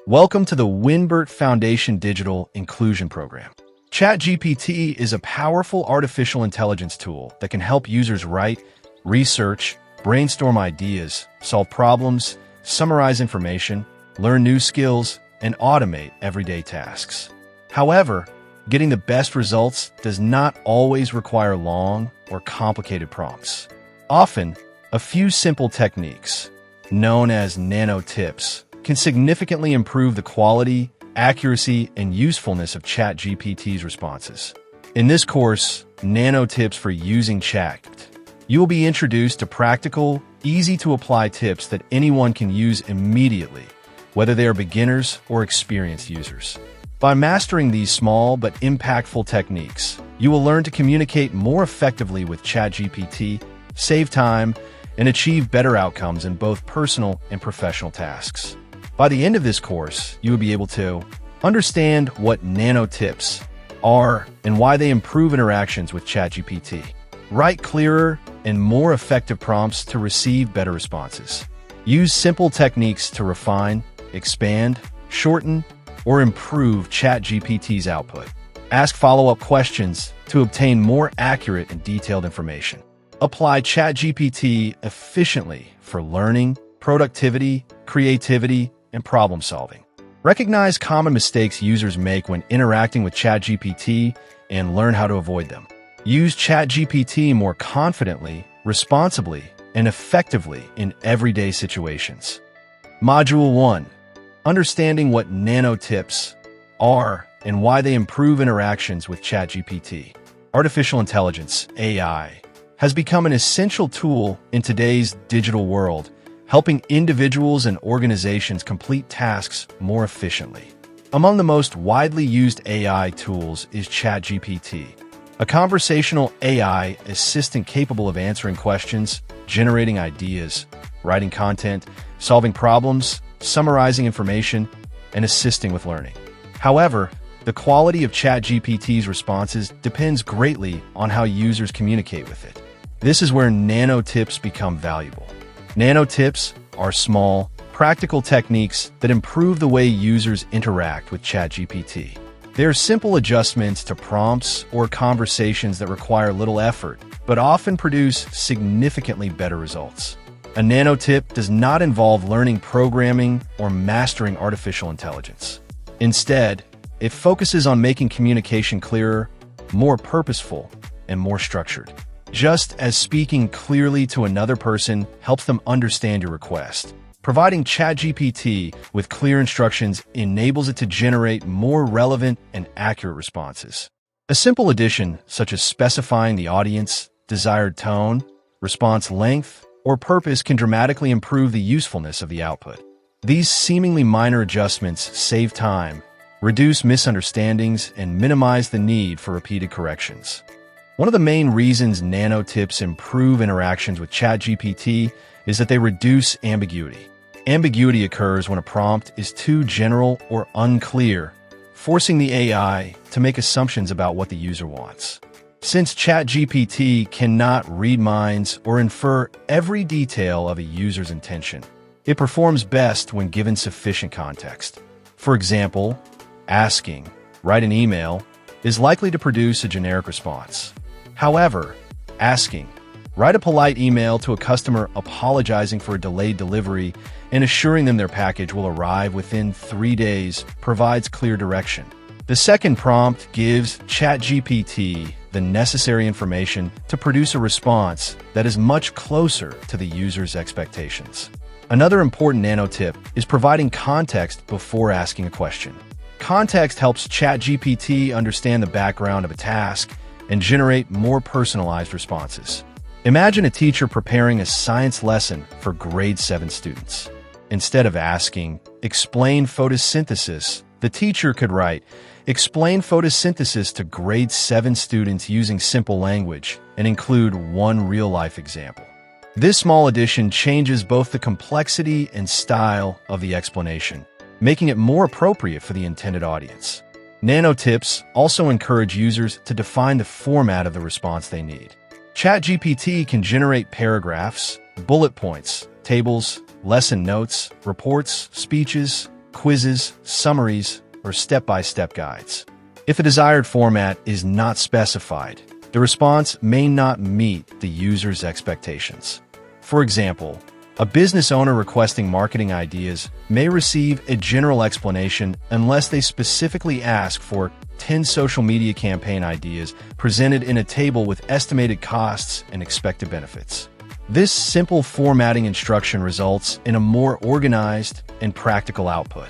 Welcome to the Winbert Foundation Digital Inclusion Program. Chatgpt is a powerful artificial intelligence tool that can help users write, research, brainstorm ideas, solve problems, summarize information, learn new skills, and automate everyday tasks. However, getting the best results does not always require long or complicated prompts. Often, a few simple techniques, known as Nano tips, can significantly improve the quality, accuracy, and usefulness of ChatGPT's responses. In this course, Nano tips for using Chatgpt, you will be introduced to practical, easy-to-apply tips that anyone can use immediately, whether they are beginners or experienced users. By mastering these small but impactful techniques, you will learn to communicate more effectively with ChatGPT, save time, and achieve better outcomes in both personal and professional tasks. By the end of this course, you will be able to understand what Nano tips are and why they improve interactions with ChatGPT, write clearer and more effective prompts to receive better responses, use simple techniques to refine, expand, shorten, or improve ChatGPT's output, ask follow-up questions to obtain more accurate and detailed information, apply ChatGPT efficiently for learning, productivity, creativity, and problem solving. Recognize common mistakes users make when interacting with ChatGPT and learn how to avoid them. Use ChatGPT more confidently, responsibly, and effectively in everyday situations. Module 1. Understanding what Nano tips are and why they improve interactions with ChatGPT. Artificial intelligence, AI, has become an essential tool in today's digital world, helping individuals and organizations complete tasks more efficiently. Among the most widely used AI tools is ChatGPT, a conversational AI assistant capable of answering questions, generating ideas, writing content, solving problems, summarizing information, and assisting with learning. However, the quality of ChatGPT's responses depends greatly on how users communicate with it. This is where Nano tips become valuable. Nano tips are small, practical techniques that improve the way users interact with ChatGPT. They are simple adjustments to prompts or conversations that require little effort, but often produce significantly better results. A Nano tip does not involve learning programming or mastering artificial intelligence. Instead, it focuses on making communication clearer, more purposeful, and more structured. Just as speaking clearly to another person helps them understand your request, providing ChatGPT with clear instructions enables it to generate more relevant and accurate responses. A simple addition, such as specifying the audience, desired tone, response length, or purpose, can dramatically improve the usefulness of the output. These seemingly minor adjustments save time, reduce misunderstandings, and minimize the need for repeated corrections. One of the main reasons Nano tips improve interactions with ChatGPT is that they reduce ambiguity. Ambiguity occurs when a prompt is too general or unclear, forcing the AI to make assumptions about what the user wants. Since ChatGPT cannot read minds or infer every detail of a user's intention, it performs best when given sufficient context. For example, asking, "Write an email," is likely to produce a generic response. However, asking, "Write a polite email to a customer apologizing for a delayed delivery and assuring them their package will arrive within 3 days," provides clear direction. The second prompt gives ChatGPT the necessary information to produce a response that is much closer to the user's expectations. Another important Nano tip is providing context before asking a question. Context helps ChatGPT understand the background of a task and generate more personalized responses. Imagine a teacher preparing a science lesson for grade 7 students. Instead of asking, "Explain photosynthesis," the teacher could write, "Explain photosynthesis to grade 7 students using simple language," and include one real-life example. This small addition changes both the complexity and style of the explanation, making it more appropriate for the intended audience. Nano tips also encourage users to define the format of the response they need. ChatGPT can generate paragraphs, bullet points, tables, lesson notes, reports, speeches, quizzes, summaries, or step-by-step guides. If a desired format is not specified, the response may not meet the user's expectations. For example, a business owner requesting marketing ideas may receive a general explanation unless they specifically ask for 10 social media campaign ideas presented in a table with estimated costs and expected benefits. This simple formatting instruction results in a more organized and practical output.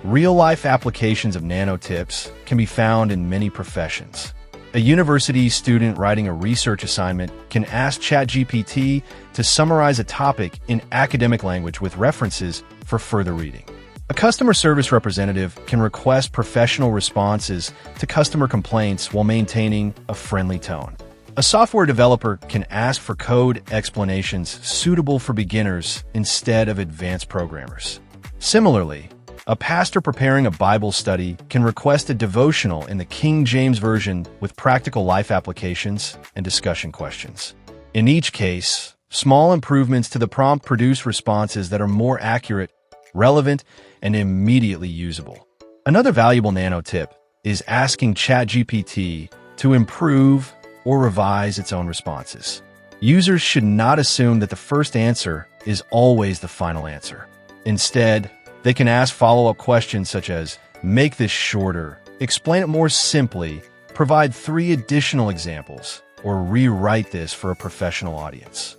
Real-life applications of Nano tips can be found in many professions. A university student writing a research assignment can ask Chatgpt to summarize a topic in academic language with references for further reading. A customer service representative can request professional responses to customer complaints while maintaining a friendly tone. A software developer can ask for code explanations suitable for beginners instead of advanced programmers. Similarly, a pastor preparing a Bible study can request a devotional in the King James Version with practical life applications and discussion questions. In each case, small improvements to the prompt produce responses that are more accurate, relevant, and immediately usable. Another valuable Nano tip is asking Chatgpt to improve or revise its own responses. Users should not assume that the first answer is always the final answer. Instead, they can ask follow-up questions such as, make this shorter, explain it more simply, provide 3 additional examples, or rewrite this for a professional audience.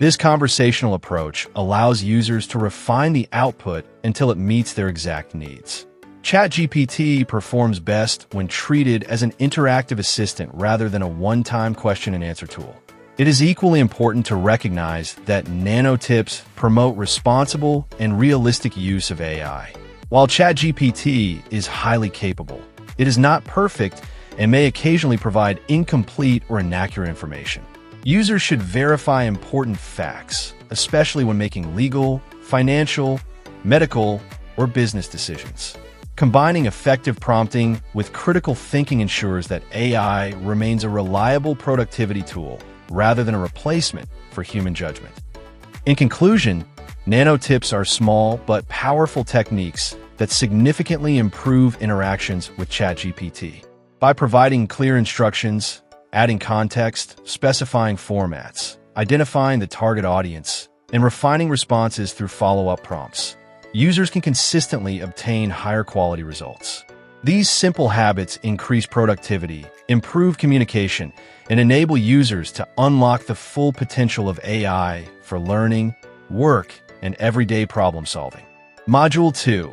This conversational approach allows users to refine the output until it meets their exact needs. Chatgpt performs best when treated as an interactive assistant rather than a one-time question-and-answer tool. It is equally important to recognize that Nano tips promote responsible and realistic use of AI. While Chatgpt is highly capable, it is not perfect and may occasionally provide incomplete or inaccurate information. Users should verify important facts, especially when making legal, financial, medical, or business decisions. Combining effective prompting with critical thinking ensures that AI remains a reliable productivity tool rather than a replacement for human judgment. In conclusion, Nano tips are small but powerful techniques that significantly improve interactions with Chatgpt. By providing clear instructions, adding context, specifying formats, identifying the target audience, and refining responses through follow-up prompts, users can consistently obtain higher quality results. These simple habits increase productivity, improve communication, and enable users to unlock the full potential of AI for learning, work, and everyday problem solving. Module 2.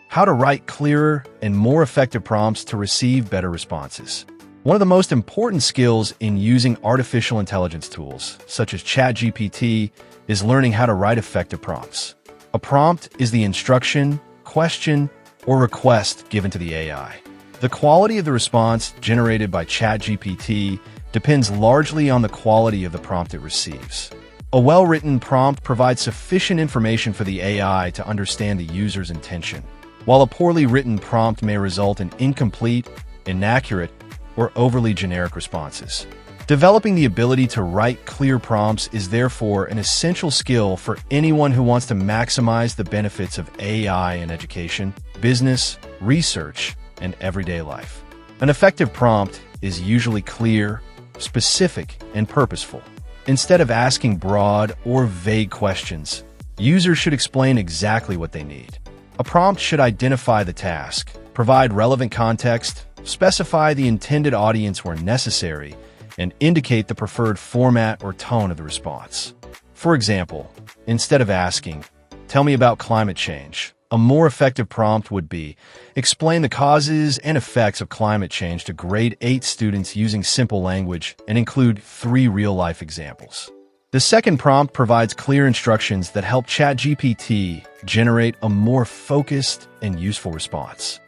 How to write clearer and more effective prompts to receive better responses. One of the most important skills in using artificial intelligence tools, such as Chatgpt, is learning how to write effective prompts. A prompt is the instruction, question, or request given to the AI. The quality of the response generated by Chatgpt depends largely on the quality of the prompt it receives. A well-written prompt provides sufficient information for the AI to understand the user's intention, while a poorly written prompt may result in incomplete, inaccurate, or overly generic responses. Developing the ability to write clear prompts is therefore an essential skill for anyone who wants to maximize the benefits of AI in education, business, research, and everyday life. An effective prompt is usually clear, specific, and purposeful. Instead of asking broad or vague questions, users should explain exactly what they need. A prompt should identify the task, provide relevant context, specify the intended audience where necessary, and indicate the preferred format or tone of the response. For example, instead of asking, "Tell me about climate change," a more effective prompt would be, "Explain the causes and effects of climate change to grade 8 students using simple language and include 3 real-life examples." The second prompt provides clear instructions that help Chatgpt generate a more focused and useful response.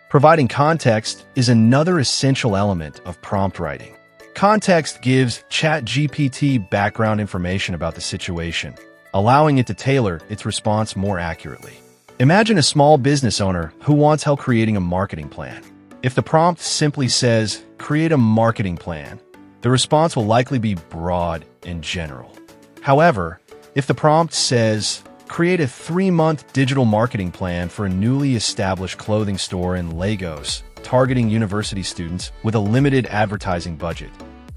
Providing context is another essential element of prompt writing. Context gives Chatgpt background information about the situation, allowing it to tailor its response more accurately. Imagine a small business owner who wants help creating a marketing plan. If the prompt simply says, "Create a marketing plan," the response will likely be broad and general. However, if the prompt says, Create a 3-month digital marketing plan for a newly established clothing store in Lagos, targeting university students with a limited advertising budget.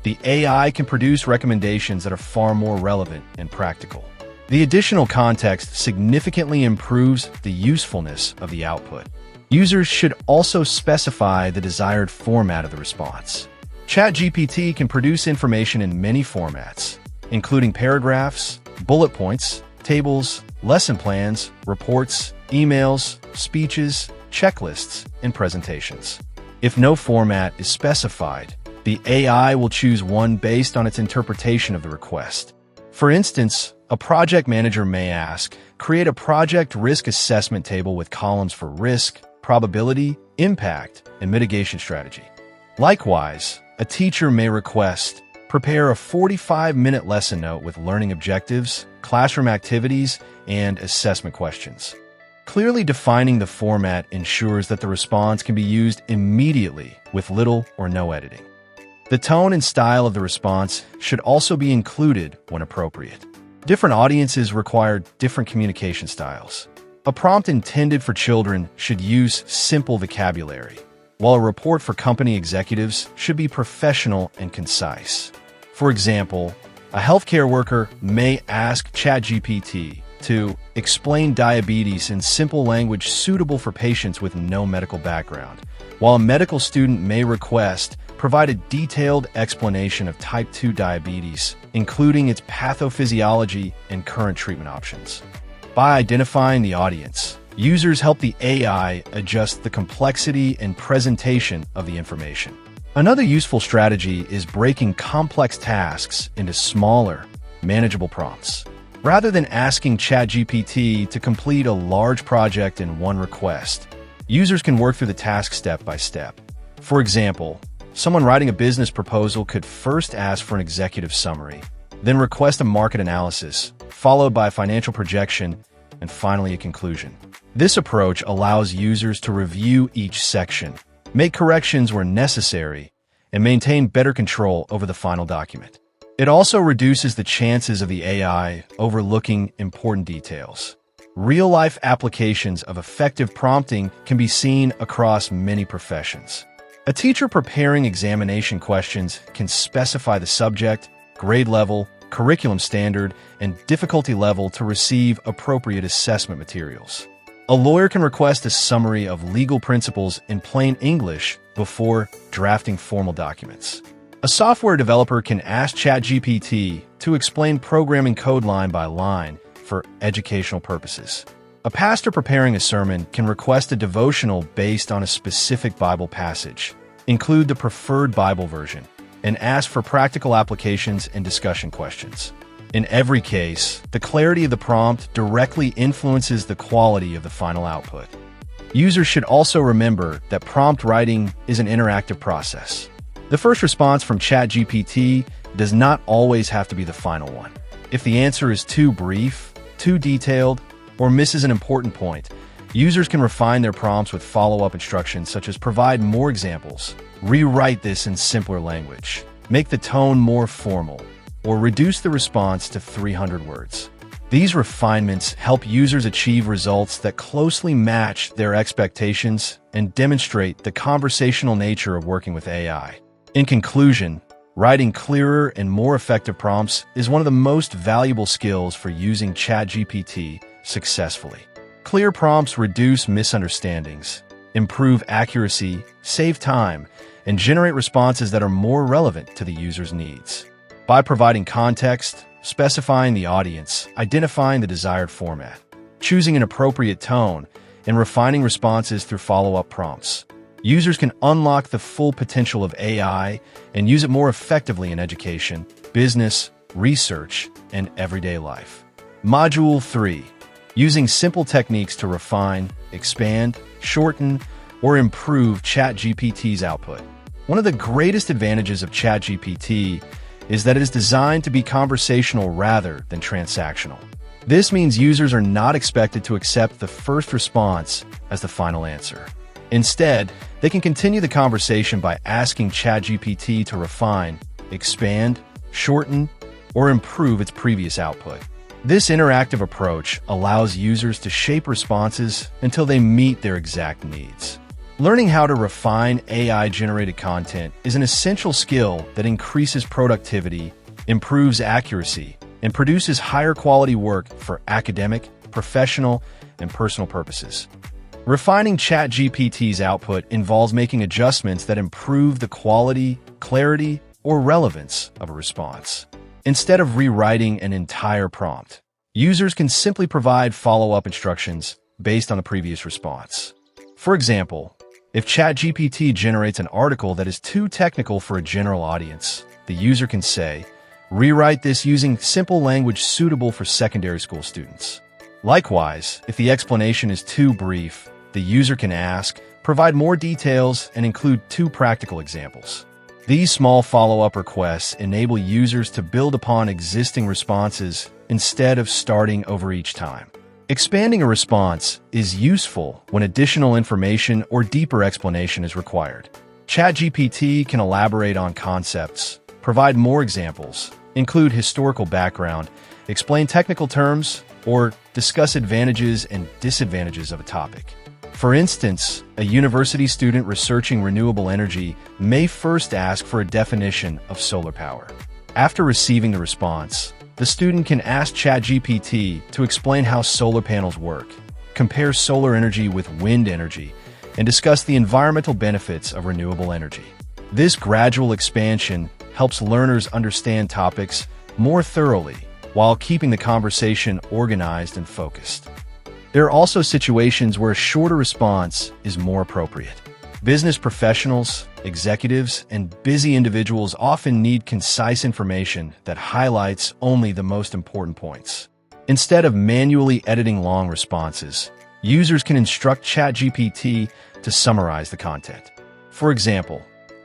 The AI can produce recommendations that are far more relevant and practical. The additional context significantly improves the usefulness of the output. Users should also specify the desired format of the response. Chatgpt can produce information in many formats, including paragraphs, bullet points, tables, lesson plans, reports, emails, speeches, checklists, and presentations. If no format is specified, the AI will choose one based on its interpretation of the request. For instance, a project manager may ask, create a project risk assessment table with columns for risk, probability, impact, and mitigation strategy. Likewise, a teacher may request, prepare a 45-minute lesson note with learning objectives, classroom activities, and assessment questions. Clearly defining the format ensures that the response can be used immediately with little or no editing. The tone and style of the response should also be included when appropriate. Different audiences require different communication styles. A prompt intended for children should use simple vocabulary, while a report for company executives should be professional and concise. For example, a healthcare worker may ask Chatgpt to explain diabetes in simple language suitable for patients with no medical background, while a medical student may request provide a detailed explanation of type 2 diabetes, including its pathophysiology and current treatment options. By identifying the audience, users help the AI adjust the complexity and presentation of the information. Another useful strategy is breaking complex tasks into smaller, manageable prompts. Rather than asking Chatgpt to complete a large project in one request, users can work through the task step by step. For example, someone writing a business proposal could first ask for an executive summary, then request a market analysis, followed by a financial projection, and finally a conclusion. This approach allows users to review each section, make corrections where necessary, and maintain better control over the final document. It also reduces the chances of the AI overlooking important details. Real-life applications of effective prompting can be seen across many professions. A teacher preparing examination questions can specify the subject, grade level, curriculum standard, and difficulty level to receive appropriate assessment materials. A lawyer can request a summary of legal principles in plain English before drafting formal documents. A software developer can ask Chatgpt to explain programming code line by line for educational purposes. A pastor preparing a sermon can request a devotional based on a specific Bible passage, include the preferred Bible version, and ask for practical applications and discussion questions. In every case, the clarity of the prompt directly influences the quality of the final output. Users should also remember that prompt writing is an interactive process. The first response from Chatgpt does not always have to be the final one. If the answer is too brief, too detailed, or misses an important point, users can refine their prompts with follow-up instructions such as provide more examples, rewrite this in simpler language, make the tone more formal, or reduce the response to 300 words. These refinements help users achieve results that closely match their expectations and demonstrate the conversational nature of working with AI. In conclusion, writing clearer and more effective prompts is one of the most valuable skills for using Chatgpt successfully. Clear prompts reduce misunderstandings, improve accuracy, save time, and generate responses that are more relevant to the user's needs. By providing context, specifying the audience, identifying the desired format, choosing an appropriate tone, and refining responses through follow-up prompts, users can unlock the full potential of AI and use it more effectively in education, business, research, and everyday life. Module 3. Using simple techniques to refine, expand, shorten, or improve Chatgpt's output. One of the greatest advantages of Chatgpt is that it is designed to be conversational rather than transactional. This means users are not expected to accept the first response as the final answer. Instead, they can continue the conversation by asking Chatgpt to refine, expand, shorten, or improve its previous output. This interactive approach allows users to shape responses until they meet their exact needs. Learning how to refine AI-generated content is an essential skill that increases productivity, improves accuracy, and produces higher quality work for academic, professional, and personal purposes. Refining ChatGPT's output involves making adjustments that improve the quality, clarity, or relevance of a response. Instead of rewriting an entire prompt, users can simply provide follow-up instructions based on the previous response. For example, if ChatGPT generates an article that is too technical for a general audience, the user can say, "Rewrite this using simple language suitable for secondary school students." Likewise, if the explanation is too brief, the user can ask, "Provide more details," and include 2 practical examples. These small follow-up requests enable users to build upon existing responses instead of starting over each time. Expanding a response is useful when additional information or deeper explanation is required. ChatGPT can elaborate on concepts, provide more examples, include historical background, explain technical terms, or discuss advantages and disadvantages of a topic. For instance, a university student researching renewable energy may first ask for a definition of solar power. After receiving the response, the student can ask ChatGPT to explain how solar panels work, compare solar energy with wind energy, and discuss the environmental benefits of renewable energy. This gradual expansion helps learners understand topics more thoroughly while keeping the conversation organized and focused. There are also situations where a shorter response is more appropriate. Business professionals, executives, and busy individuals often need concise information that highlights only the most important points. Instead of manually editing long responses, users can instruct ChatGPT to summarize the content. For example,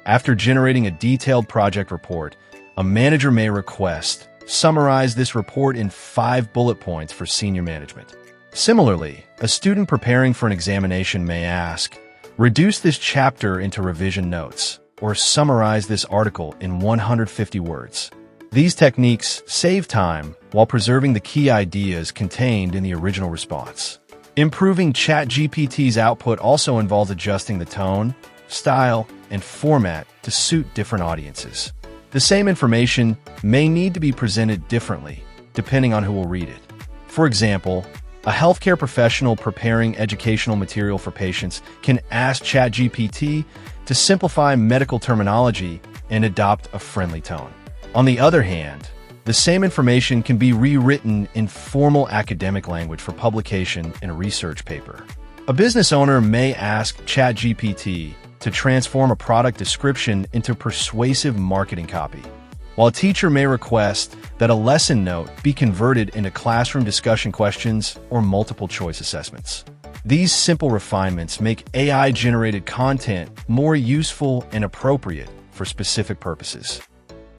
after generating a detailed project report, a manager may request, "Summarize this report in 5 bullet points for senior management." Similarly, a student preparing for an examination may ask, "Reduce this chapter into revision notes," or "Summarize this article in 150 words." These techniques save time while preserving the key ideas contained in the original response. Improving ChatGPT's output also involves adjusting the tone, style, and format to suit different audiences. The same information may need to be presented differently, depending on who will read it. For example, a healthcare professional preparing educational material for patients can ask ChatGPT to simplify medical terminology and adopt a friendly tone. On the other hand, the same information can be rewritten in formal academic language for publication in a research paper. A business owner may ask ChatGPT to transform a product description into persuasive marketing copy, while a teacher may request that a lesson note be converted into classroom discussion questions or multiple-choice assessments. These simple refinements make AI-generated content more useful and appropriate for specific purposes.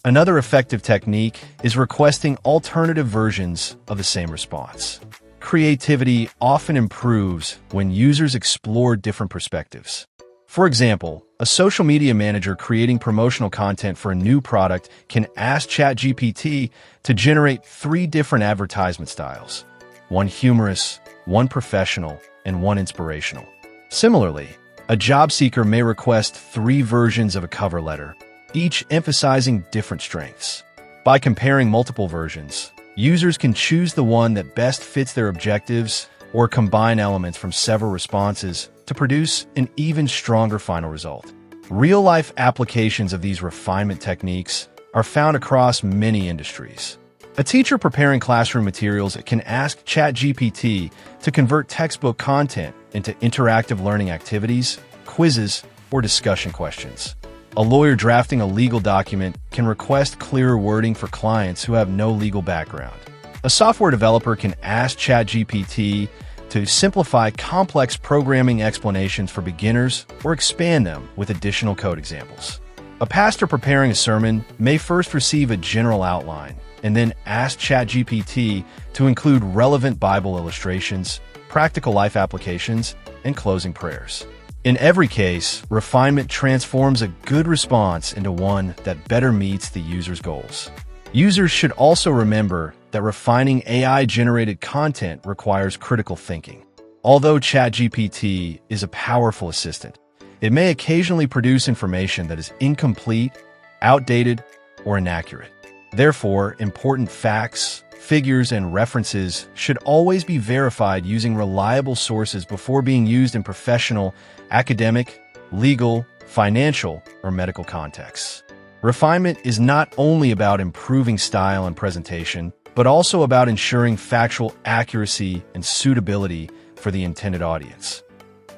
Another effective technique is requesting alternative versions of the same response. Creativity often improves when users explore different perspectives. For example, a social media manager creating promotional content for a new product can ask ChatGPT to generate 3 different advertisement styles: one humorous, one professional, and one inspirational. Similarly, a job seeker may request 3 versions of a cover letter, each emphasizing different strengths. By comparing multiple versions, users can choose the one that best fits their objectives or combine elements from several responses to produce an even stronger final result. Real-life applications of these refinement techniques are found across many industries. A teacher preparing classroom materials can ask ChatGPT to convert textbook content into interactive learning activities, quizzes, or discussion questions. A lawyer drafting a legal document can request clearer wording for clients who have no legal background. A software developer can ask ChatGPT to simplify complex programming explanations for beginners or expand them with additional code examples. A pastor preparing a sermon may first receive a general outline and then ask ChatGPT to include relevant Bible illustrations, practical life applications, and closing prayers. In every case, refinement transforms a good response into one that better meets the user's goals. Users should also remember that refining AI-generated content requires critical thinking. Although Chatgpt is a powerful assistant, it may occasionally produce information that is incomplete, outdated, or inaccurate. Therefore, important facts, figures, and references should always be verified using reliable sources before being used in professional, academic, legal, financial, or medical contexts. Refinement is not only about improving style and presentation, but also about ensuring factual accuracy and suitability for the intended audience.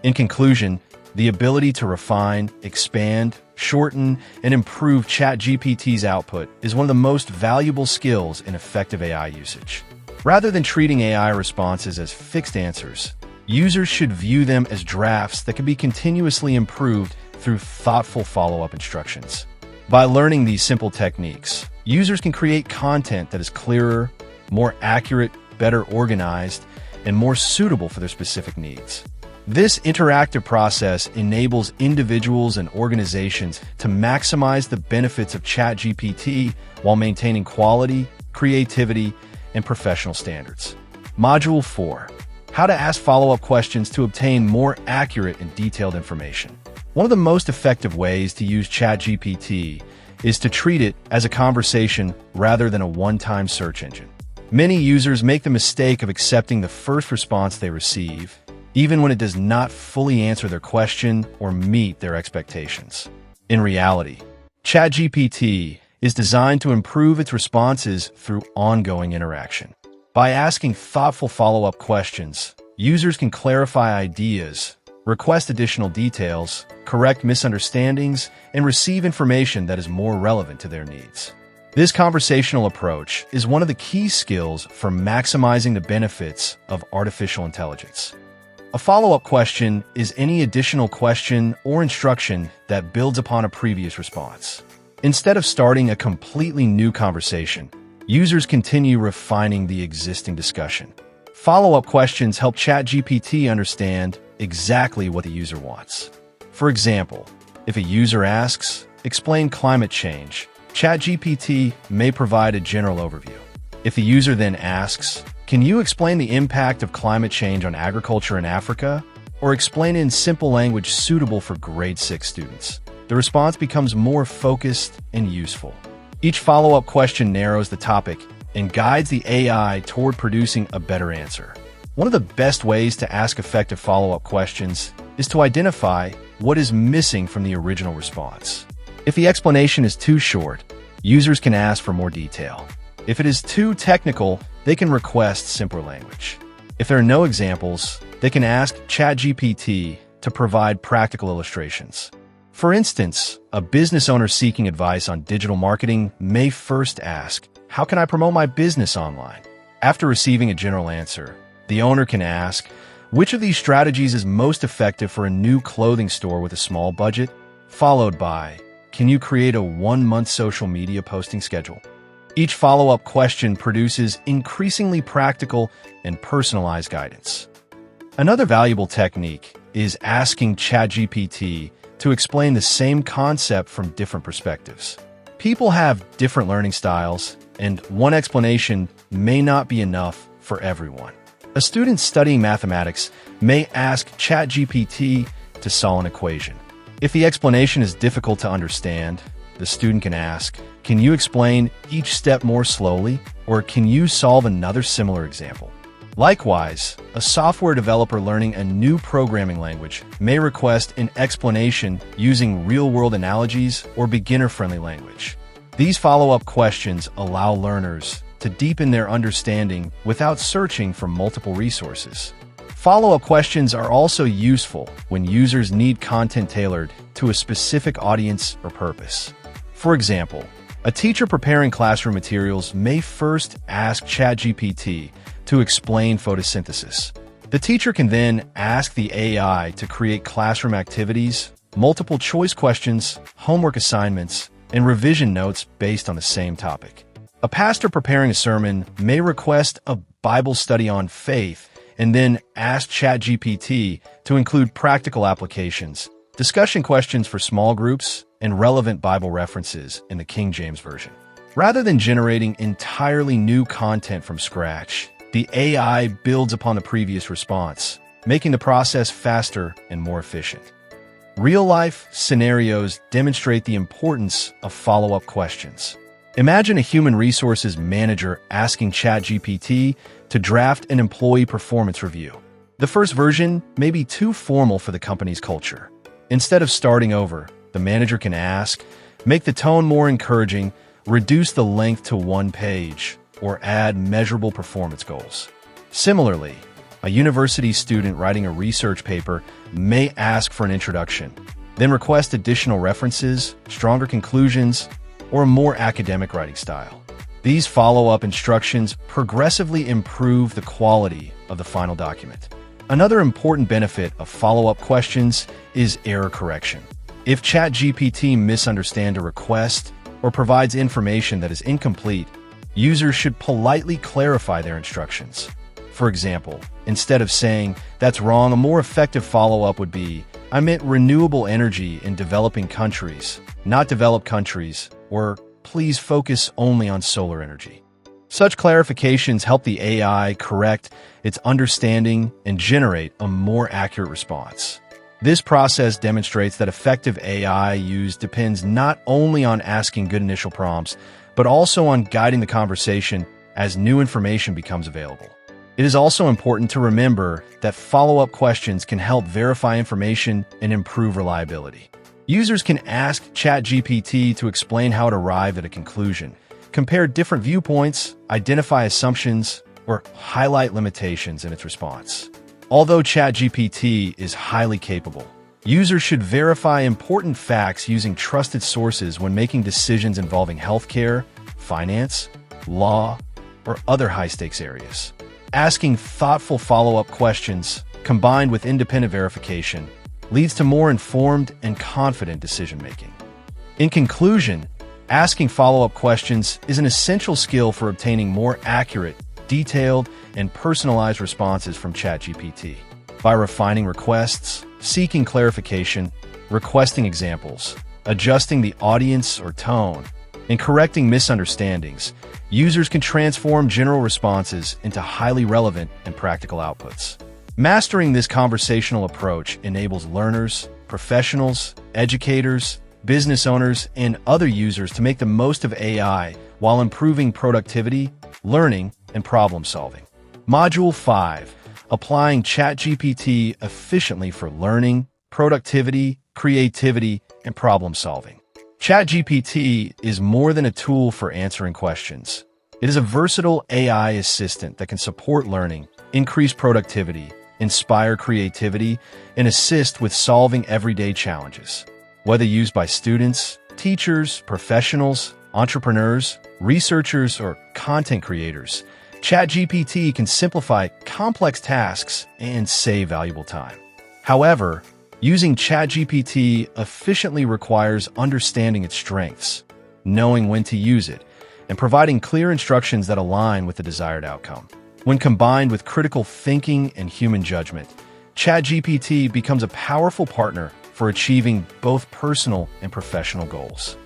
In conclusion, the ability to refine, expand, shorten, and improve ChatGPT's output is one of the most valuable skills in effective AI usage. Rather than treating AI responses as fixed answers, users should view them as drafts that can be continuously improved through thoughtful follow-up instructions. By learning these simple techniques, users can create content that is clearer, more accurate, better organized, and more suitable for their specific needs. This interactive process enables individuals and organizations to maximize the benefits of ChatGPT while maintaining quality, creativity, and professional standards. Module 4. How to ask follow-up questions to obtain more accurate and detailed information. One of the most effective ways to use ChatGPT is to treat it as a conversation rather than a one-time search engine. Many users make the mistake of accepting the first response they receive, even when it does not fully answer their question or meet their expectations. In reality, ChatGPT is designed to improve its responses through ongoing interaction. By asking thoughtful follow-up questions, users can clarify ideas, request additional details, correct misunderstandings, and receive information that is more relevant to their needs. This conversational approach is one of the key skills for maximizing the benefits of artificial intelligence. A follow-up question is any additional question or instruction that builds upon a previous response. Instead of starting a completely new conversation, users continue refining the existing discussion. Follow-up questions help ChatGPT understand exactly what the user wants. For example, if a user asks, "Explain climate change," ChatGPT may provide a general overview. If the user then asks, "Can you explain the impact of climate change on agriculture in Africa?" or explain it in simple language suitable for grade 6 students, the response becomes more focused and useful. Each follow-up question narrows the topic and guides the AI toward producing a better answer. One of the best ways to ask effective follow-up questions is to identify what is missing from the original response. If the explanation is too short, users can ask for more detail. If it is too technical, they can request simpler language. If there are no examples, they can ask ChatGPT to provide practical illustrations. For instance, a business owner seeking advice on digital marketing may first ask, "How can I promote my business online?" After receiving a general answer, the owner can ask, "Which of these strategies is most effective for a new clothing store with a small budget?" Followed by, "Can you create a 1-month social media posting schedule?" Each follow-up question produces increasingly practical and personalized guidance. Another valuable technique is asking ChatGPT to explain the same concept from different perspectives. People have different learning styles, and one explanation may not be enough for everyone. A student studying mathematics may ask ChatGPT to solve an equation. If the explanation is difficult to understand, the student can ask, "Can you explain each step more slowly?" or "Can you solve another similar example?" Likewise, a software developer learning a new programming language may request an explanation using real-world analogies or beginner-friendly language. These follow-up questions allow learners to deepen their understanding without searching for multiple resources. Follow-up questions are also useful when users need content tailored to a specific audience or purpose. For example, a teacher preparing classroom materials may first ask ChatGPT to explain photosynthesis. The teacher can then ask the AI to create classroom activities, multiple choice questions, homework assignments, and revision notes based on the same topic. A pastor preparing a sermon may request a Bible study on faith and then ask ChatGPT to include practical applications, discussion questions for small groups, and relevant Bible references in the King James Version. Rather than generating entirely new content from scratch, the AI builds upon the previous response, making the process faster and more efficient. Real-life scenarios demonstrate the importance of follow-up questions. Imagine a human resources manager asking Chatgpt to draft an employee performance review. The first version may be too formal for the company's culture. Instead of starting over, the manager can ask, make the tone more encouraging, reduce the length to 1 page, or add measurable performance goals. Similarly, a university student writing a research paper may ask for an introduction, then request additional references, stronger conclusions, or a more academic writing style. These follow-up instructions progressively improve the quality of the final document. Another important benefit of follow-up questions is error correction. If Chatgpt misunderstands a request or provides information that is incomplete, users should politely clarify their instructions. For example, instead of saying, "That's wrong," a more effective follow-up would be, "I meant renewable energy in developing countries, not developed countries," or "Please focus only on solar energy." Such clarifications help the AI correct its understanding and generate a more accurate response. This process demonstrates that effective AI use depends not only on asking good initial prompts, but also on guiding the conversation as new information becomes available. It is also important to remember that follow-up questions can help verify information and improve reliability. Users can ask Chatgpt to explain how it arrived at a conclusion, compare different viewpoints, identify assumptions, or highlight limitations in its response. Although Chatgpt is highly capable, users should verify important facts using trusted sources when making decisions involving healthcare, finance, law, or other high-stakes areas. Asking thoughtful follow-up questions, combined with independent verification, leads to more informed and confident decision-making. In conclusion, asking follow-up questions is an essential skill for obtaining more accurate, detailed, and personalized responses from Chatgpt. By refining requests, seeking clarification, requesting examples, adjusting the audience or tone, and correcting misunderstandings, users can transform general responses into highly relevant and practical outputs. Mastering this conversational approach enables learners, professionals, educators, business owners, and other users to make the most of AI while improving productivity, learning, and problem-solving. Module 5. Applying Chatgpt efficiently for learning, productivity, creativity, and problem-solving. Chatgpt is more than a tool for answering questions. It is a versatile AI assistant that can support learning, increase productivity, inspire creativity, and assist with solving everyday challenges. Whether used by students, teachers, professionals, entrepreneurs, researchers, or content creators, Chatgpt can simplify complex tasks and save valuable time. However, using Chatgpt efficiently requires understanding its strengths, knowing when to use it, and providing clear instructions that align with the desired outcome. When combined with critical thinking and human judgment, Chatgpt becomes a powerful partner for achieving both personal and professional goals.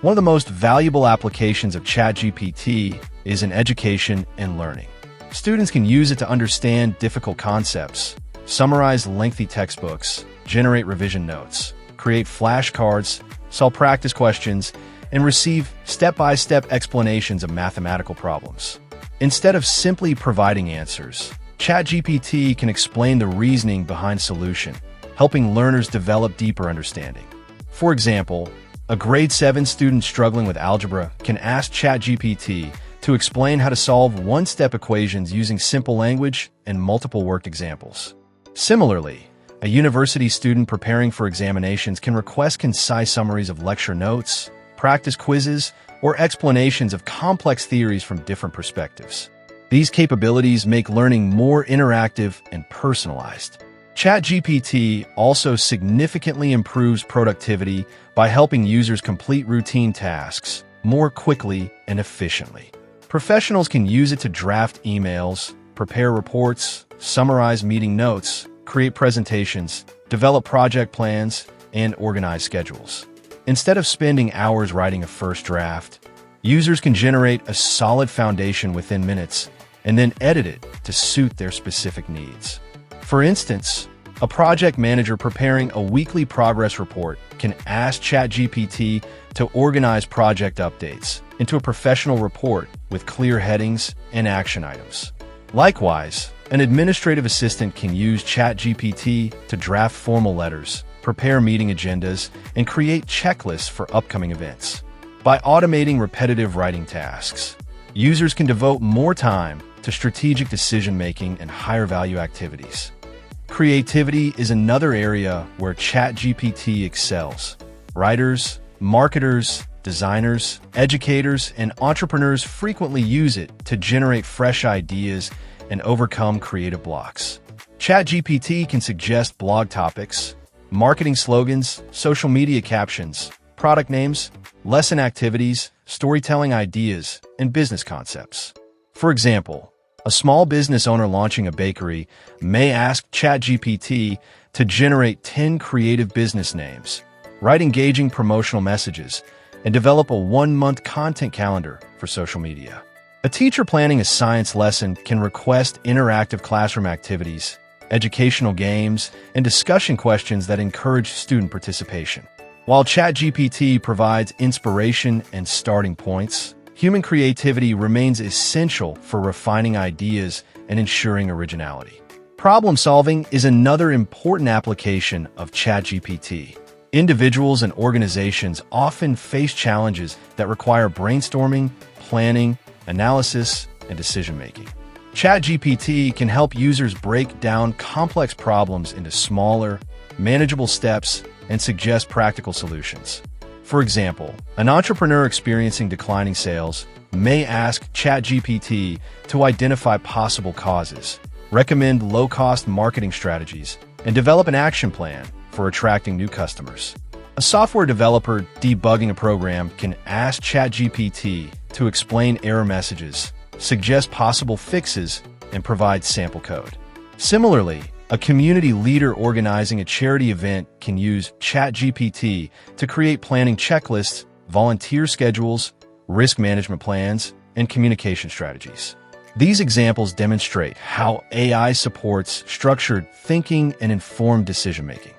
One of the most valuable applications of Chatgpt is in education and learning. Students can use it to understand difficult concepts, summarize lengthy textbooks, generate revision notes, create flashcards, solve practice questions, and receive step-by-step explanations of mathematical problems. Instead of simply providing answers, Chatgpt can explain the reasoning behind solution, helping learners develop deeper understanding. For example, a grade 7 student struggling with algebra can ask Chatgpt to explain how to solve one-step equations using simple language and multiple worked examples. Similarly, a university student preparing for examinations can request concise summaries of lecture notes, practice quizzes, or explanations of complex theories from different perspectives. These capabilities make learning more interactive and personalized. Chatgpt also significantly improves productivity by helping users complete routine tasks more quickly and efficiently. Professionals can use it to draft emails, prepare reports, summarize meeting notes, create presentations, develop project plans, and organize schedules. Instead of spending hours writing a first draft, Users can generate a solid foundation within minutes and then edit it to suit their specific needs. For instance, a project manager preparing a weekly progress report can ask ChatGPT to organize project updates into a professional report with clear headings and action items. Likewise, an administrative assistant can use ChatGPT to draft formal letters, prepare meeting agendas, and create checklists for upcoming events. By automating repetitive writing tasks, users can devote more time to strategic decision-making and higher-value activities. Creativity is another area where ChatGPT excels. Writers, marketers, designers, educators, and entrepreneurs frequently use it to generate fresh ideas and overcome creative blocks. ChatGPT can suggest blog topics, marketing slogans, social media captions, product names, lesson activities, storytelling ideas, and business concepts. For example, a small business owner launching a bakery may ask ChatGPT to generate 10 creative business names, write engaging promotional messages, and develop a one-month content calendar for social media. A teacher planning a science lesson can request interactive classroom activities, educational games, and discussion questions that encourage student participation. While ChatGPT provides inspiration and starting points, human creativity remains essential for refining ideas and ensuring originality. Problem-solving is another important application of ChatGPT. Individuals and organizations often face challenges that require brainstorming, planning, analysis, and decision-making. ChatGPT can help users break down complex problems into smaller, manageable steps and suggest practical solutions. For example, an entrepreneur experiencing declining sales may ask ChatGPT to identify possible causes, recommend low-cost marketing strategies, and develop an action plan for attracting new customers. A software developer debugging a program can ask ChatGPT to explain error messages, suggest possible fixes, and provide sample code. Similarly, a community leader organizing a charity event can use ChatGPT to create planning checklists, volunteer schedules, risk management plans, and communication strategies. These examples demonstrate how AI supports structured thinking and informed decision-making.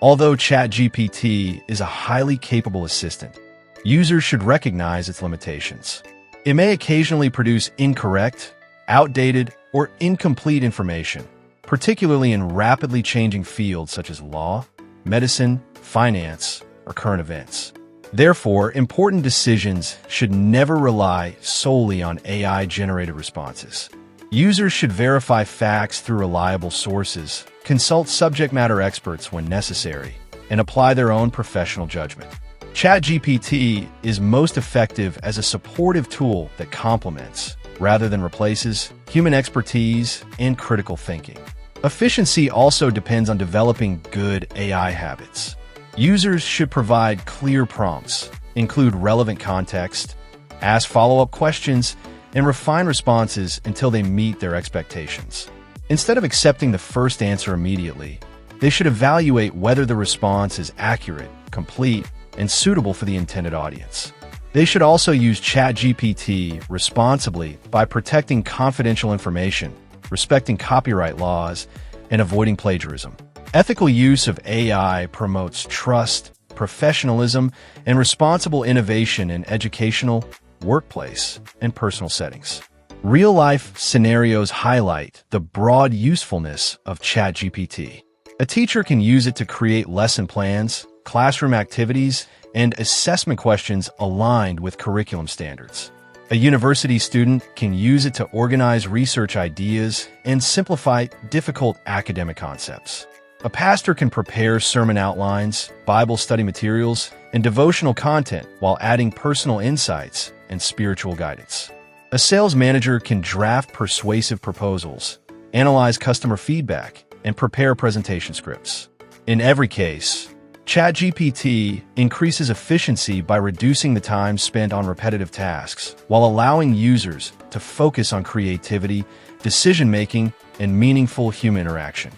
Although ChatGPT is a highly capable assistant, users should recognize its limitations. It may occasionally produce incorrect, outdated, or incomplete information, particularly in rapidly changing fields such as law, medicine, finance, or current events. Therefore, important decisions should never rely solely on AI-generated responses. Users should verify facts through reliable sources, consult subject matter experts when necessary, and apply their own professional judgment. ChatGPT is most effective as a supportive tool that complements, rather than replaces, human expertise and critical thinking. Efficiency also depends on developing good AI habits. Users should provide clear prompts, include relevant context, ask follow-up questions, and refine responses until they meet their expectations. Instead of accepting the first answer immediately, they should evaluate whether the response is accurate, complete, and suitable for the intended audience. They should also use ChatGPT responsibly by protecting confidential information, respecting copyright laws, and avoiding plagiarism. Ethical use of AI promotes trust, professionalism, and responsible innovation in educational, workplace, and personal settings. Real-life scenarios highlight the broad usefulness of ChatGPT. A teacher can use it to create lesson plans, classroom activities, and assessment questions aligned with curriculum standards. A university student can use it to organize research ideas and simplify difficult academic concepts. A pastor can prepare sermon outlines, Bible study materials, and devotional content while adding personal insights and spiritual guidance. A sales manager can draft persuasive proposals, analyze customer feedback, and prepare presentation scripts. In every case, ChatGPT increases efficiency by reducing the time spent on repetitive tasks while allowing users to focus on creativity, decision-making, and meaningful human interaction.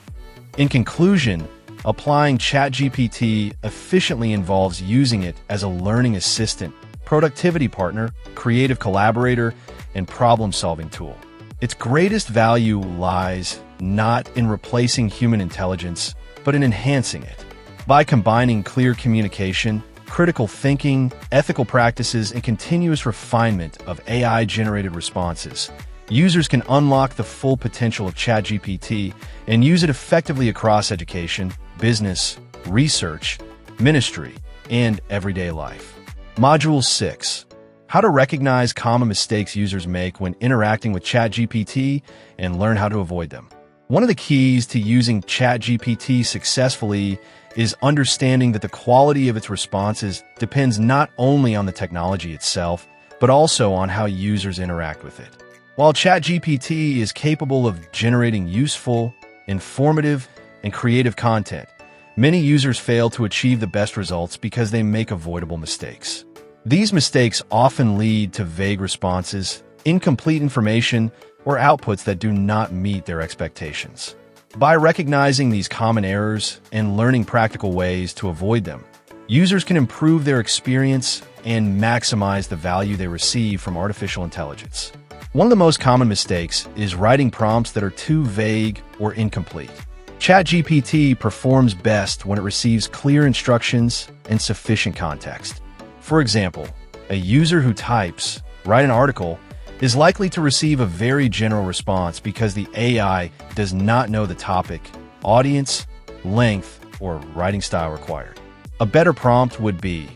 In conclusion, applying ChatGPT efficiently involves using it as a learning assistant productivity partner, creative collaborator, and problem-solving tool. Its greatest value lies not in replacing human intelligence, but in enhancing it. By combining clear communication, critical thinking, ethical practices, and continuous refinement of AI-generated responses, users can unlock the full potential of ChatGPT and use it effectively across education, business, research, ministry, and everyday life. Module 6. How to recognize common mistakes users make when interacting with ChatGPT and learn how to avoid them. One of the keys to using ChatGPT successfully is understanding that the quality of its responses depends not only on the technology itself, but also on how users interact with it. While ChatGPT is capable of generating useful, informative, and creative content, many users fail to achieve the best results because they make avoidable mistakes. These mistakes often lead to vague responses, incomplete information, or outputs that do not meet their expectations. By recognizing these common errors and learning practical ways to avoid them, users can improve their experience and maximize the value they receive from artificial intelligence. One of the most common mistakes is writing prompts that are too vague or incomplete. ChatGPT performs best when it receives clear instructions and sufficient context. For example, a user who types, "Write an article," is likely to receive a very general response because the AI does not know the topic, audience, length, or writing style required. A better prompt would be,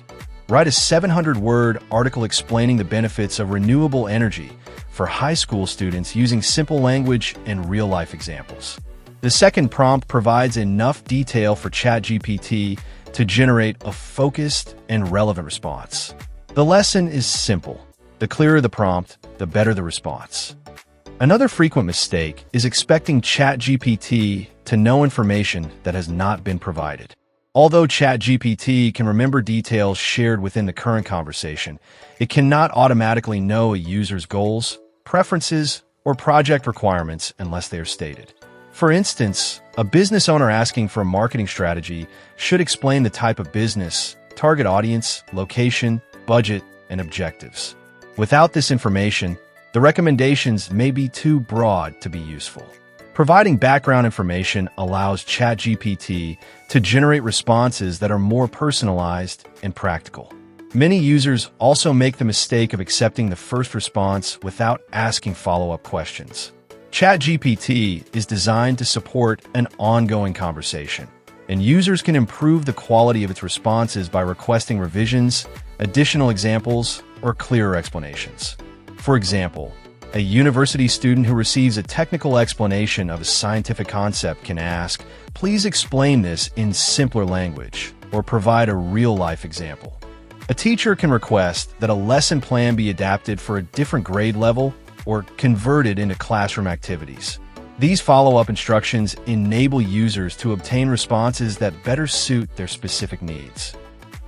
"Write a 700-word article explaining the benefits of renewable energy for high school students using simple language and real-life examples." The second prompt provides enough detail for ChatGPT to generate a focused and relevant response. The lesson is simple. The clearer the prompt, the better the response. Another frequent mistake is expecting ChatGPT to know information that has not been provided. Although ChatGPT can remember details shared within the current conversation, it cannot automatically know a user's goals, preferences, or project requirements unless they are stated. For instance, a business owner asking for a marketing strategy should explain the type of business, target audience, location, budget, and objectives. Without this information, the recommendations may be too broad to be useful. Providing background information allows ChatGPT to generate responses that are more personalized and practical. Many users also make the mistake of accepting the first response without asking follow-up questions. ChatGPT is designed to support an ongoing conversation, and users can improve the quality of its responses by requesting revisions, additional examples, or clearer explanations. For example, a university student who receives a technical explanation of a scientific concept can ask, "Please explain this in simpler language," or provide a real-life example. A teacher can request that a lesson plan be adapted for a different grade level or converted into classroom activities. These follow-up instructions enable users to obtain responses that better suit their specific needs.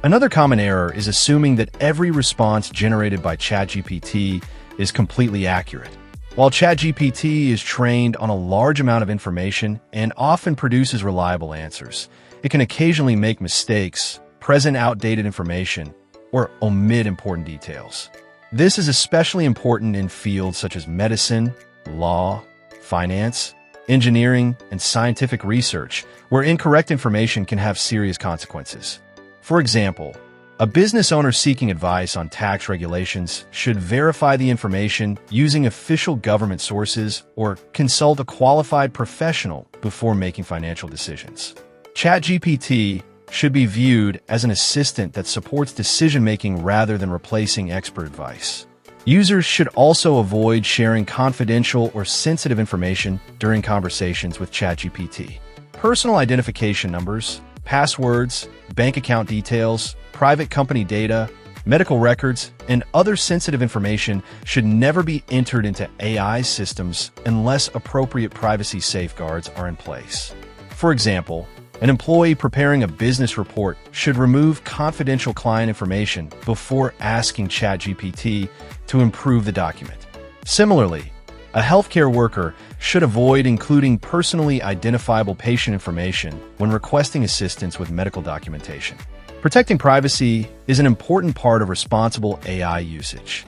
Another common error is assuming that every response generated by ChatGPT is completely accurate. While ChatGPT is trained on a large amount of information and often produces reliable answers, it can occasionally make mistakes, present outdated information, or omit important details. This is especially important in fields such as medicine, law, finance, engineering, and scientific research, where incorrect information can have serious consequences. For example, a business owner seeking advice on tax regulations should verify the information using official government sources or consult a qualified professional before making financial decisions. ChatGPT should be viewed as an assistant that supports decision-making rather than replacing expert advice. Users should also avoid sharing confidential or sensitive information during conversations with ChatGPT. Personal identification numbers, passwords, bank account details, private company data, medical records, and other sensitive information should never be entered into AI systems unless appropriate privacy safeguards are in place. For example, an employee preparing a business report should remove confidential client information before asking ChatGPT to improve the document. Similarly, a healthcare worker should avoid including personally identifiable patient information when requesting assistance with medical documentation. Protecting privacy is an important part of responsible AI usage.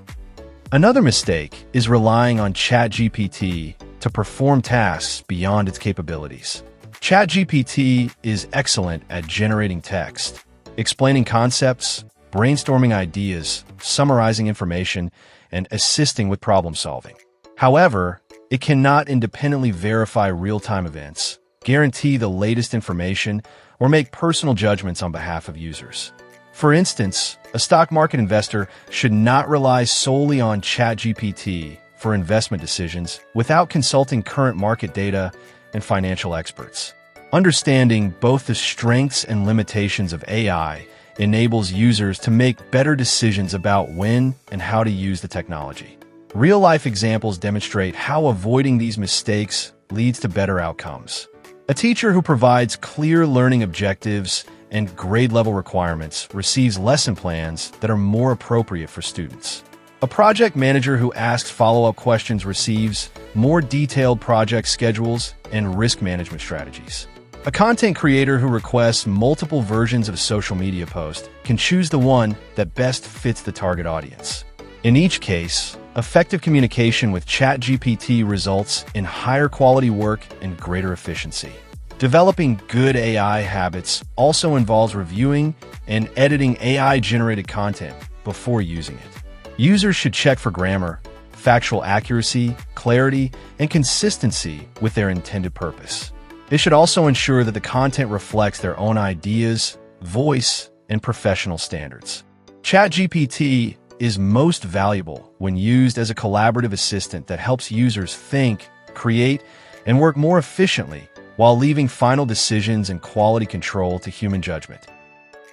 Another mistake is relying on Chatgpt to perform tasks beyond its capabilities. Chatgpt is excellent at generating text, explaining concepts, brainstorming ideas, summarizing information, and assisting with problem solving. However, it cannot independently verify real-time events, guarantee the latest information, or make personal judgments on behalf of users. For instance, a stock market investor should not rely solely on Chatgpt for investment decisions without consulting current market data and financial experts. Understanding both the strengths and limitations of AI enables users to make better decisions about when and how to use the technology. Real-life examples demonstrate how avoiding these mistakes leads to better outcomes. A teacher who provides clear learning objectives and grade-level requirements receives lesson plans that are more appropriate for students. A project manager who asks follow-up questions receives more detailed project schedules and risk management strategies. A content creator who requests multiple versions of a social media post can choose the one that best fits the target audience. In each case, effective communication with Chatgpt results in higher quality work and greater efficiency. Developing good AI habits also involves reviewing and editing AI-generated content before using it. Users should check for grammar, factual accuracy, clarity, and consistency with their intended purpose. They should also ensure that the content reflects their own ideas, voice, and professional standards. Chatgpt is most valuable when used as a collaborative assistant that helps users think, create, and work more efficiently while leaving final decisions and quality control to human judgment.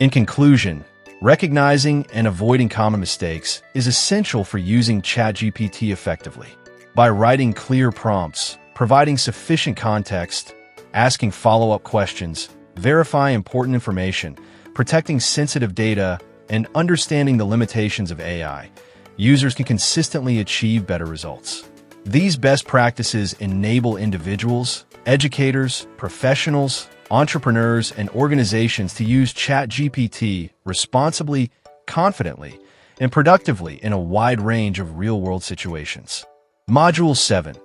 In conclusion, recognizing and avoiding common mistakes is essential for using Chatgpt effectively. By writing clear prompts, providing sufficient context, asking follow-up questions, verifying important information, protecting sensitive data, and understanding the limitations of AI, users can consistently achieve better results. These best practices enable individuals, educators, professionals, entrepreneurs, and organizations to use Chatgpt responsibly, confidently, and productively in a wide range of real-world situations. Module 7.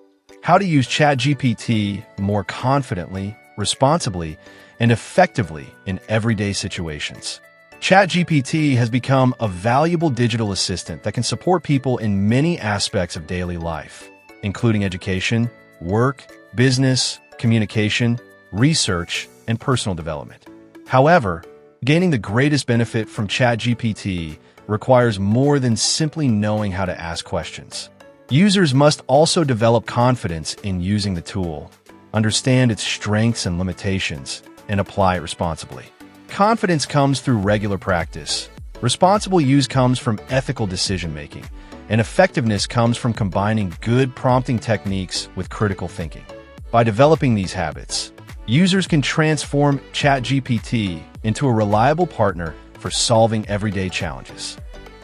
How to use Chatgpt more confidently, responsibly, and effectively in everyday situations. Chatgpt has become a valuable digital assistant that can support people in many aspects of daily life, including education, work, business, communication, research, and personal development. However, gaining the greatest benefit from Chatgpt requires more than simply knowing how to ask questions. Users must also develop confidence in using the tool, understand its strengths and limitations, and apply it responsibly. Confidence comes through regular practice. Responsible use comes from ethical decision-making, and effectiveness comes from combining good prompting techniques with critical thinking. By developing these habits, users can transform Chatgpt into a reliable partner for solving everyday challenges.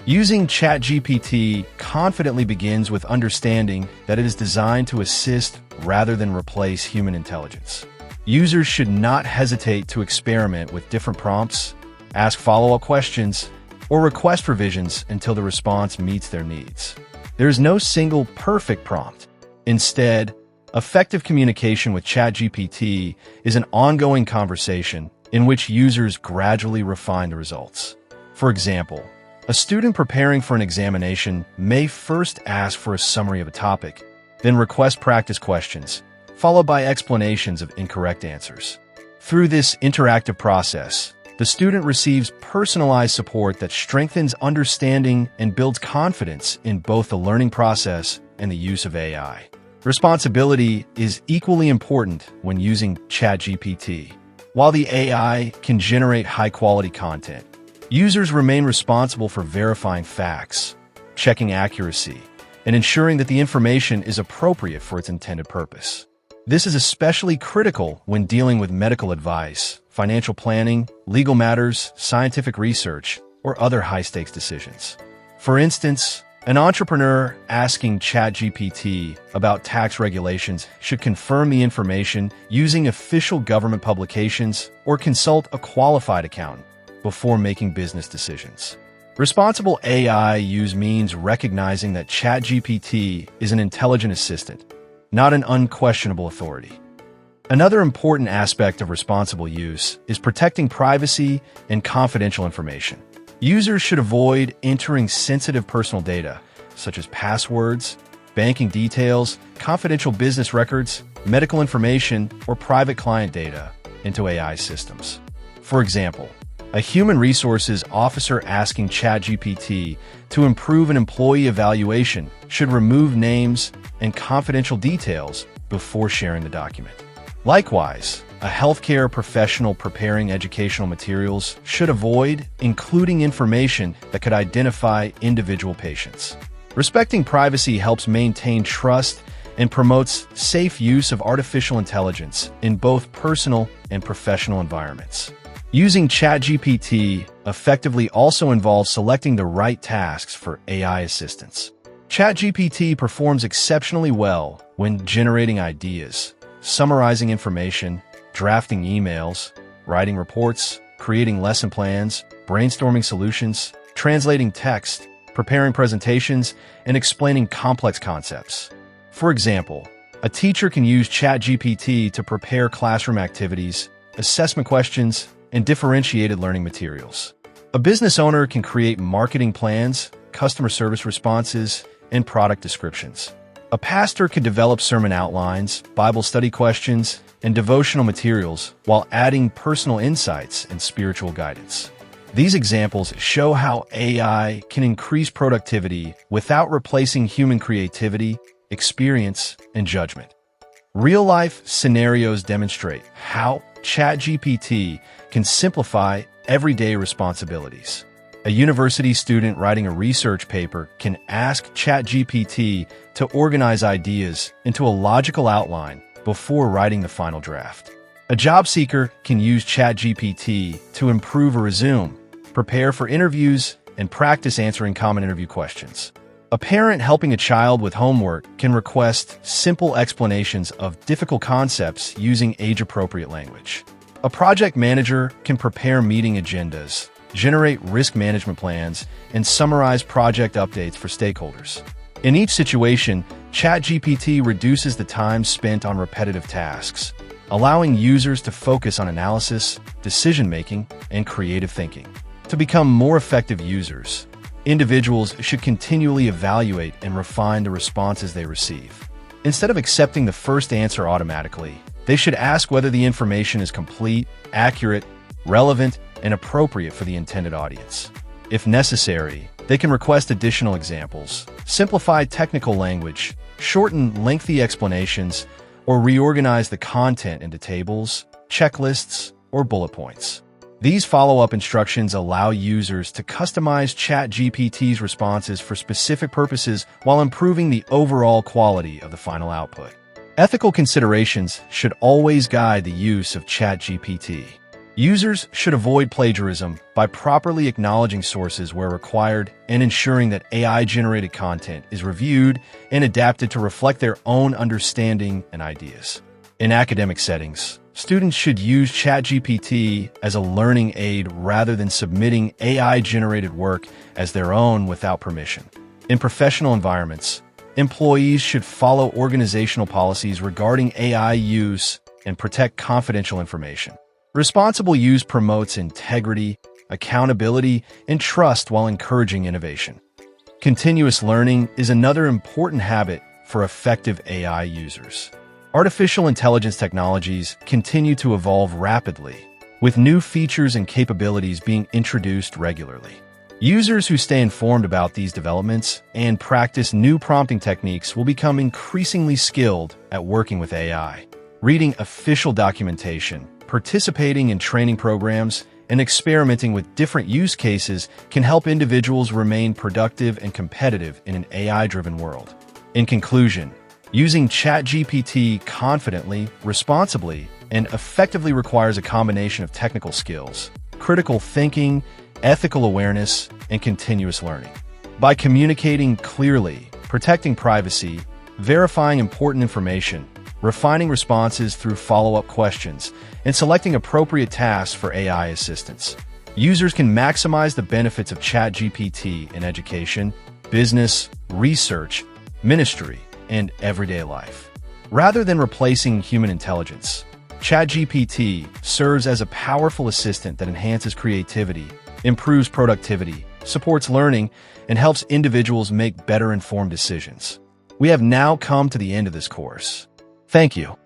Using Chatgpt confidently begins with understanding that it is designed to assist rather than replace human intelligence. Users should not hesitate to experiment with different prompts, ask follow-up questions, or request revisions until the response meets their needs. There is no single perfect prompt. Instead, effective communication with Chatgpt is an ongoing conversation in which users gradually refine the results. For example, a student preparing for an examination may first ask for a summary of a topic, then request practice questions, followed by explanations of incorrect answers. Through this interactive process, the student receives personalized support that strengthens understanding and builds confidence in both the learning process and the use of AI. Responsibility is equally important when using Chatgpt. While the AI can generate high-quality content, users remain responsible for verifying facts, checking accuracy, and ensuring that the information is appropriate for its intended purpose. This is especially critical when dealing with medical advice, financial planning, legal matters, scientific research, or other high-stakes decisions. For instance, an entrepreneur asking Chatgpt about tax regulations should confirm the information using official government publications or consult a qualified accountant. before making business decisions. Responsible AI use means recognizing that ChatGPT is an intelligent assistant, not an unquestionable authority. Another important aspect of responsible use is protecting privacy and confidential information. Users should avoid entering sensitive personal data, such as passwords, banking details, confidential business records, medical information, or private client data into AI systems. For example, a human resources officer asking ChatGPT to improve an employee evaluation should remove names and confidential details before sharing the document. Likewise, a healthcare professional preparing educational materials should avoid including information that could identify individual patients. Respecting privacy helps maintain trust and promotes safe use of artificial intelligence in both personal and professional environments. Using ChatGPT effectively also involves selecting the right tasks for AI assistance. ChatGPT performs exceptionally well when generating ideas, summarizing information, drafting emails, writing reports, creating lesson plans, brainstorming solutions, translating text, preparing presentations, and explaining complex concepts. For example, a teacher can use ChatGPT to prepare classroom activities, assessment questions, and differentiated learning materials. A business owner can create marketing plans, customer service responses, and product descriptions. A pastor can develop sermon outlines, Bible study questions, and devotional materials while adding personal insights and spiritual guidance. These examples show how AI can increase productivity without replacing human creativity, experience, and judgment. Real-life scenarios demonstrate how ChatGPT can simplify everyday responsibilities. A university student writing a research paper can ask ChatGPT to organize ideas into a logical outline before writing the final draft. A job seeker can use ChatGPT to improve a resume, prepare for interviews, and practice answering common interview questions. A parent helping a child with homework can request simple explanations of difficult concepts using age-appropriate language. A project manager can prepare meeting agendas, generate risk management plans, and summarize project updates for stakeholders. In each situation, ChatGPT reduces the time spent on repetitive tasks, allowing users to focus on analysis, decision-making, and creative thinking. To become more effective users, individuals should continually evaluate and refine the responses they receive. Instead of accepting the first answer automatically, they should ask whether the information is complete, accurate, relevant, and appropriate for the intended audience. If necessary, they can request additional examples, simplify technical language, shorten lengthy explanations, or reorganize the content into tables, checklists, or bullet points. These follow-up instructions allow users to customize ChatGPT's responses for specific purposes while improving the overall quality of the final output. Ethical considerations should always guide the use of ChatGPT. Users should avoid plagiarism by properly acknowledging sources where required and ensuring that AI-generated content is reviewed and adapted to reflect their own understanding and ideas. In academic settings, students should use ChatGPT as a learning aid rather than submitting AI-generated work as their own without permission. In professional environments, employees should follow organizational policies regarding AI use and protect confidential information. Responsible use promotes integrity, accountability, and trust while encouraging innovation. Continuous learning is another important habit for effective AI users. Artificial intelligence technologies continue to evolve rapidly, with new features and capabilities being introduced regularly. Users who stay informed about these developments and practice new prompting techniques will become increasingly skilled at working with AI. Reading official documentation, participating in training programs, and experimenting with different use cases can help individuals remain productive and competitive in an AI-driven world. In conclusion, using ChatGPT confidently, responsibly, and effectively requires a combination of technical skills, critical thinking, ethical awareness, and continuous learning. By communicating clearly, protecting privacy, verifying important information, refining responses through follow-up questions, and selecting appropriate tasks for AI assistance, Users can maximize the benefits of ChatGPT in education, business, research, ministry, and everyday life. Rather than replacing human intelligence, ChatGPT serves as a powerful assistant that enhances creativity, improves productivity, supports learning, and helps individuals make better informed decisions. We have now come to the end of this course. Thank you.